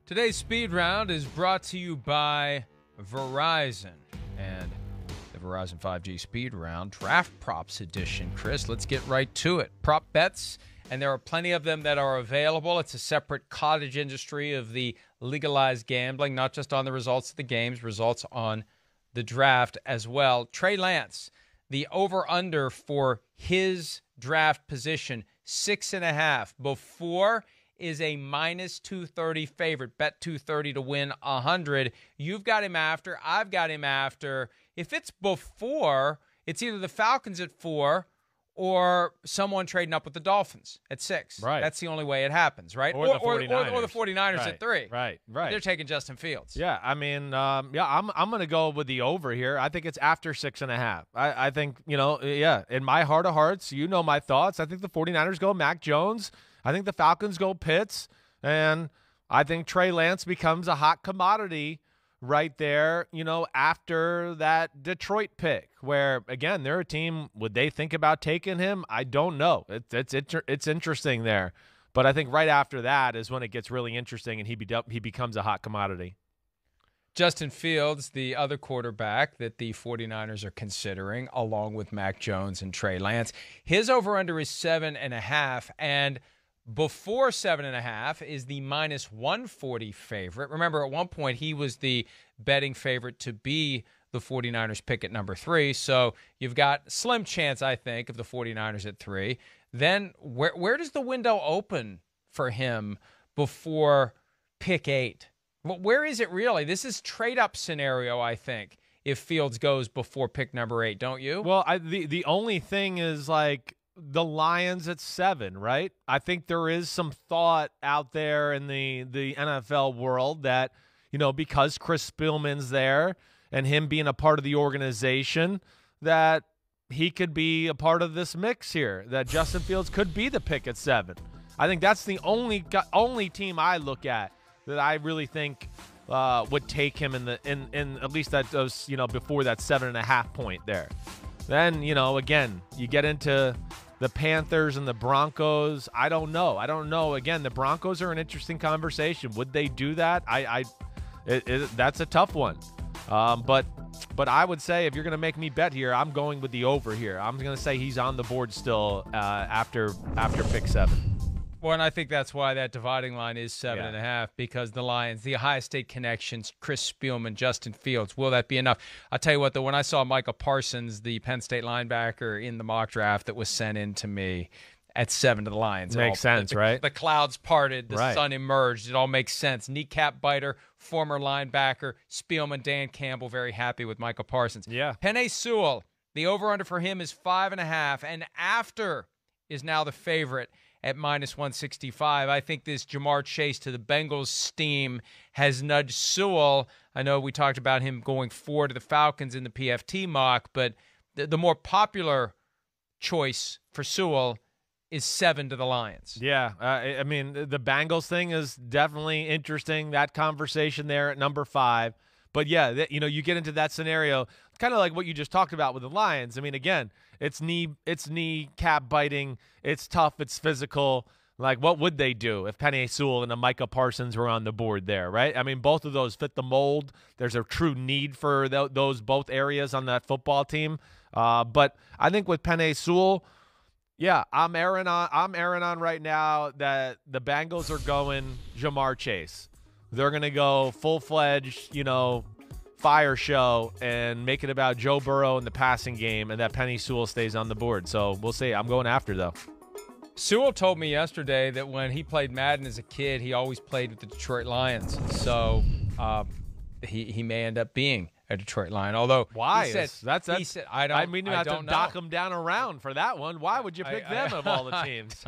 Today's speed round is brought to you by Verizon and the Verizon 5G speed round draft props edition. Chris, let's get right to it. Prop bets, and there are plenty of them that are available. It's a separate cottage industry of the legalized gambling, not just on the results of the games, results on the draft as well. Trey Lance, the over-under for his draft position, 6.5. Before is a minus 230 favorite. Bet 230 to win 100. You've got him after. I've got him after. If it's before, it's either the Falcons at 4 or someone trading up with the Dolphins at 6. Right. That's the only way it happens, right? Or the 49ers. Or the 49ers right. at 3. Right. They're taking Justin Fields. Yeah, I mean, I'm going to go with the over here. I think it's after 6.5. I think, in my heart of hearts, my thoughts. I think the 49ers go Mac Jones. I think the Falcons go Pitts. And I think Trey Lance becomes a hot commodity right there, after that Detroit pick, where, again, they're a team, would they think about taking him? I don't know. It's interesting there. But I think right after that is when it gets really interesting and he becomes a hot commodity. Justin Fields, the other quarterback that the 49ers are considering, along with Mac Jones and Trey Lance. His over-under is 7.5, and before 7.5 is the minus 140 favorite. Remember, at one point, he was the betting favorite to be the 49ers pick at number 3. So you've got slim chance, I think, of the 49ers at 3. Then where does the window open for him before pick 8? Well, where is it really? This is trade-up scenario, I think, if Fields goes before pick number 8, don't you? Well, the only thing is, like, the Lions at 7, right? I think there is some thought out there in the NFL world that, because Chris Spielman's there and him being a part of the organization, that he could be a part of this mix here, that Justin Fields could be the pick at 7. I think that's the only team I look at that I really think would take him in at least that those, before that 7.5 point there. Then, again, you get into the Panthers and the Broncos. I don't know. Again, the Broncos are an interesting conversation. Would they do that? That's a tough one. But I would say if you're going to make me bet here, I'm going with the over here. I'm going to say he's on the board still after pick 7. Well, and I think that's why that dividing line is 7.5, because the Lions, the Ohio State connections, Chris Spielman, Justin Fields, will that be enough? I'll tell you what, though, when I saw Micah Parsons, the Penn State linebacker, in the mock draft that was sent in to me at 7 to the Lions. Makes sense, right? The clouds parted, the right. sun emerged. It all makes sense. Kneecap biter, former linebacker, Spielman, Dan Campbell, very happy with Micah Parsons. Yeah. Penei Sewell, the over-under for him is 5.5, and after is now the favorite at minus 165. I think this Jamar Chase to the Bengals steam has nudged Sewell. I know we talked about him going 4 to the Falcons in the PFT mock, but the more popular choice for Sewell is 7 to the Lions. Yeah, I mean, the Bengals thing is definitely interesting, that conversation there at number 5. But, yeah, you get into that scenario, kind of like what you just talked about with the Lions. I mean, again, it's knee cap biting. It's tough. It's physical. Like, what would they do if Penei Sewell and a Micah Parsons were on the board there, right? I mean, both of those fit the mold. There's a true need for those both areas on that football team. But I think with Penei Sewell, yeah, I'm airing on right now that the Bengals are going Jamar Chase. They're going to go full-fledged, fire show and make it about Joe Burrow and the passing game, and that Penei Sewell stays on the board. So we'll see. I'm going after, though. Sewell told me yesterday that when he played Madden as a kid, he always played with the Detroit Lions. So he may end up being a Detroit Lion. Although why? He said, I don't. I mean, you have to know. dock him down around for that one. Why would you pick them of all the teams?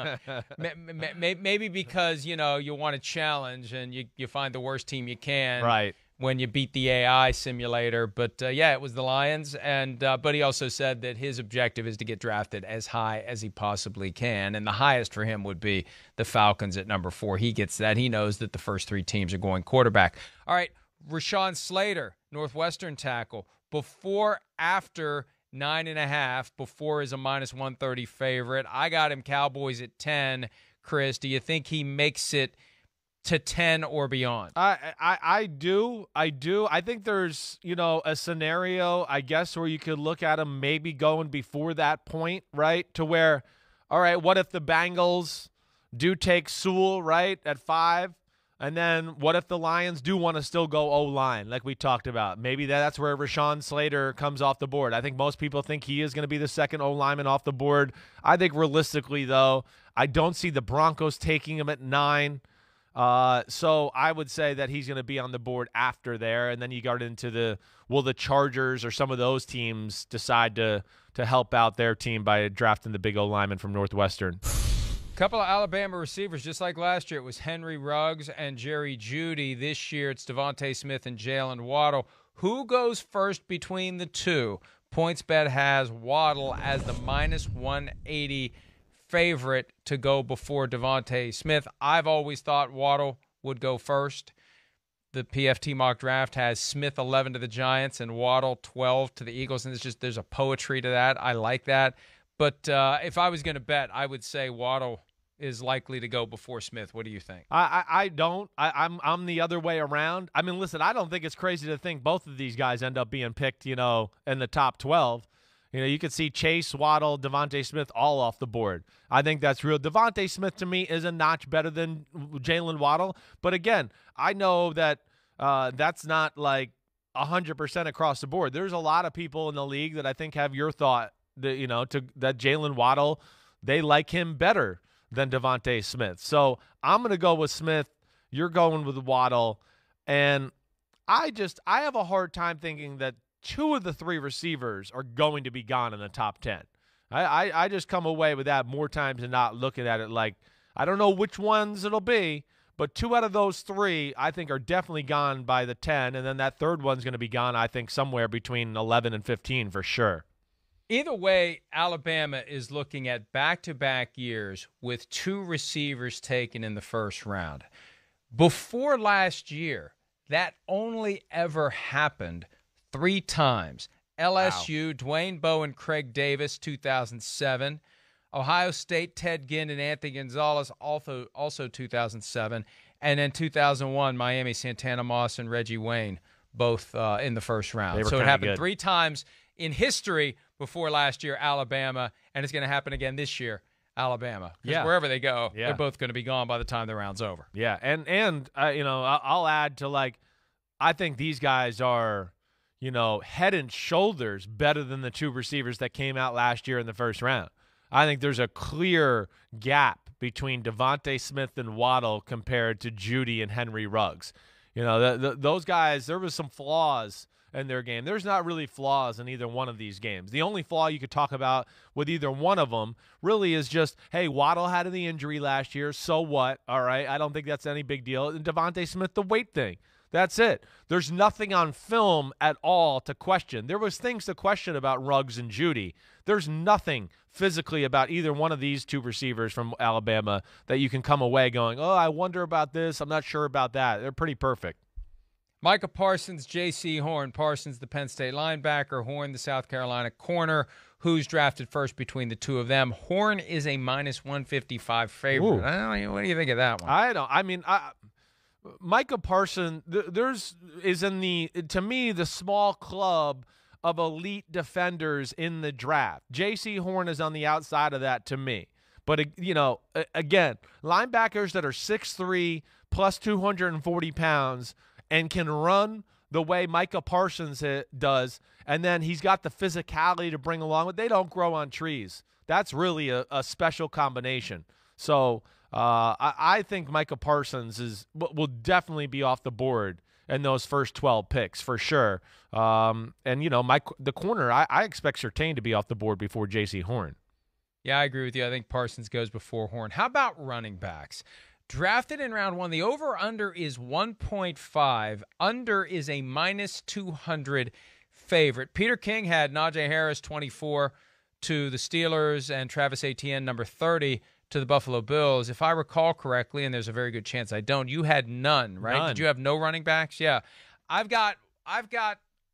Maybe because you want a challenge and you find the worst team you can. Right. When you beat the AI simulator. But, it was the Lions. And but he also said that his objective is to get drafted as high as he possibly can. And the highest for him would be the Falcons at number 4. He gets that. He knows that the first 3 teams are going quarterback. All right, Rashawn Slater, Northwestern tackle. Before, after 9.5. Before is a minus 130 favorite. I got him Cowboys at 10. Chris, do you think he makes it to 10 or beyond? I do. I think there's, a scenario, I guess, where you could look at him maybe going before that point, right? To where, all right, what if the Bengals do take Sewell, right, at 5? And then what if the Lions do want to still go O-line, like we talked about? Maybe that's where Rashawn Slater comes off the board. I think most people think he is going to be the second O-lineman off the board. I think realistically, though, I don't see the Broncos taking him at 9. So I would say that he's going to be on the board after there. And then you got into the Chargers or some of those teams decide to help out their team by drafting the big O-lineman from Northwestern. Couple of Alabama receivers, just like last year. It was Henry Ruggs and Jerry Jeudy. This year, it's Devontae Smith and Jalen Waddle. Who goes first between the two? PointsBet has Waddle as the -180 favorite to go before Devontae Smith. I've always thought Waddle would go first. The PFT mock draft has Smith 11 to the Giants and Waddle 12 to the Eagles, and there's a poetry to that. I like that. But if I was going to bet, I would say Waddle is likely to go before Smith. What do you think? I don't. I'm the other way around. I mean, listen, I don't think it's crazy to think both of these guys end up being picked, in the top 12. You could see Chase, Waddle, Devontae Smith all off the board. I think that's real. Devontae Smith, to me, is a notch better than Jalen Waddle. But, again, I know that that's not like 100% across the board. There's a lot of people in the league that I think have your thought that, that Jalen Waddle, they like him better than Devontae Smith. So I'm going to go with Smith. You're going with Waddle. And I have a hard time thinking that 2 of the 3 receivers are going to be gone in the top 10. I just come away with that more times than not, looking at it like, I don't know which ones it'll be, but 2 out of those 3 I think are definitely gone by the 10, and then that third one's going to be gone, I think, somewhere between 11 and 15 for sure. Either way, Alabama is looking at back-to-back years with 2 receivers taken in the first round. Before last year, that only ever happened 3 times. LSU, wow. Dwayne Bowe and Craig Davis, 2007. Ohio State, Ted Ginn and Anthony Gonzalez, also 2007. And then 2001, Miami, Santana Moss and Reggie Wayne, both in the first round. So it happened good 3 times in history before last year, Alabama, and it's going to happen again this year, Alabama. Because wherever they go, they're both going to be gone by the time the round's over. Yeah, and I'll add to, I think these guys are, head and shoulders better than the 2 receivers that came out last year in the first round. I think there's a clear gap between Devontae Smith and Waddle compared to Jeudy and Henry Ruggs. Those guys, there was some flaws in their game. There's not really flaws in either one of these games. The only flaw you could talk about with either one of them really is just, hey, Waddle had the injury last year, so what? All right, I don't think that's any big deal. And Devontae Smith, the weight thing. That's it. There's nothing on film at all to question. There was things to question about Ruggs and Jeudy. There's nothing physically about either one of these 2 receivers from Alabama that you can come away going, oh, I wonder about this. I'm not sure about that. They're pretty perfect. Micah Parsons, J.C. Horn. Parsons, the Penn State linebacker. Horn, the South Carolina corner. Who's drafted first between the 2 of them? Horn is a -155 favorite. What do you think of that one? I don't. I mean, Micah Parsons, is in to me, the small club of elite defenders in the draft. J.C. Horn is on the outside of that to me. But, again, linebackers that are 6'3", plus 240 pounds, and can run the way Micah Parsons does, and then he's got the physicality to bring along with, they don't grow on trees. That's really a special combination. So I think Micah Parsons will definitely be off the board in those first 12 picks for sure. And, the corner, I expect Surtain to be off the board before J.C. Horn. Yeah, I agree with you. I think Parsons goes before Horn. How about running backs? Drafted in round 1, the over-under is 1.5. Under is a -200 favorite. Peter King had Najee Harris, 24, to the Steelers, and Travis Etienne, number 30, to the Buffalo Bills. If I recall correctly, and there's a very good chance I don't, you had none, right? None. Did you have no running backs? Yeah. I've got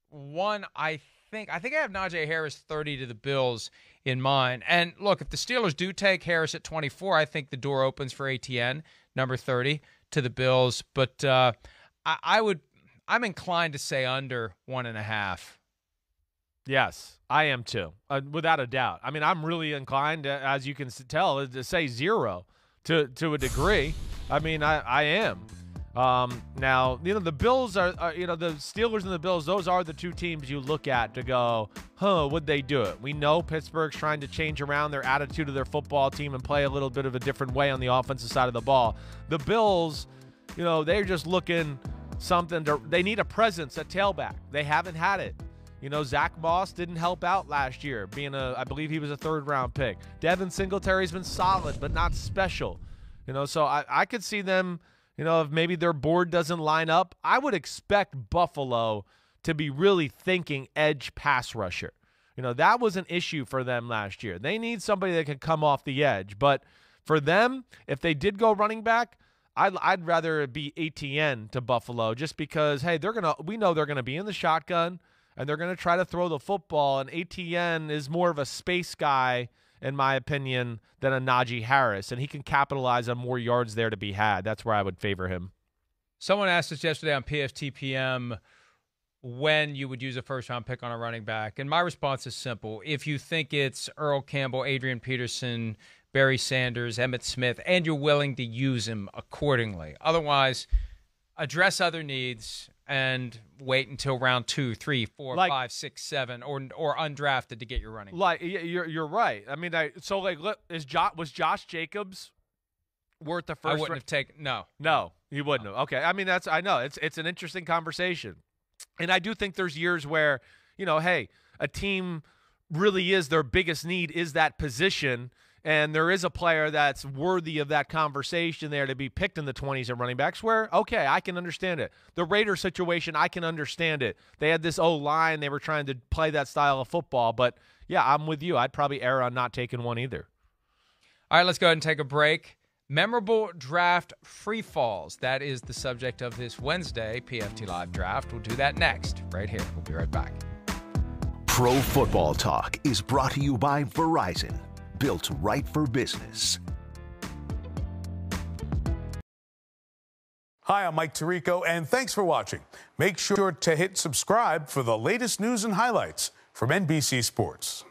one, I think I have Najee Harris 30 to the Bills in mind. And look, if the Steelers do take Harris at 24, I think the door opens for Etienne, number 30, to the Bills, but I'm inclined to say under 1.5. Yes, I am too, without a doubt. I mean, I'm really inclined, as you can tell, to say 0 to a degree. I mean, I am. Now, the Bills are, the Steelers and the Bills, those are the two teams you look at to go, would they do it? We know Pittsburgh's trying to change around their attitude of their football team and play a little bit of a different way on the offensive side of the ball. The Bills, they're just looking they need a presence at tailback. They haven't had it. Zach Moss didn't help out last year, I believe he was a 3rd-round pick. Devin Singletary's been solid, but not special. So I could see them, if maybe their board doesn't line up. I would expect Buffalo to be really thinking edge pass rusher. That was an issue for them last year. They need somebody that can come off the edge. But for them, if they did go running back, I'd rather it be Etienne to Buffalo, just because, hey, we know they're gonna be in the shotgun and they're gonna try to throw the football, and Etienne is more of a space guy, in my opinion, than a Najee Harris, and he can capitalize on more yards there to be had. That's where I would favor him. Someone asked us yesterday on PFTPM when you would use a first-round pick on a running back, and my response is simple. If you think it's Earl Campbell, Adrian Peterson, Barry Sanders, Emmitt Smith, and you're willing to use him accordingly. Otherwise, address other needs and wait until round 2, 3, 4, 5, 6, 7, or undrafted to get your running. You're right. I mean, was Josh Jacobs worth the first? I wouldn't have taken. No, you wouldn't have. Okay, I mean I know it's an interesting conversation, and I do think there's years where hey, a team really is their biggest need is that position. And there is a player that's worthy of that conversation there to be picked in the 20s at running backs where, okay, I can understand it. The Raiders situation, I can understand it. They had this O-line. They were trying to play that style of football. But, yeah, I'm with you. I'd probably err on not taking one either. All right, let's go ahead and take a break. Memorable draft free falls. That is the subject of this Wednesday PFT Live draft. We'll do that next right here. We'll be right back. Pro Football Talk is brought to you by Verizon. Built right for business. Hi, I'm Mike Tirico, and thanks for watching. Make sure to hit subscribe for the latest news and highlights from NBC Sports.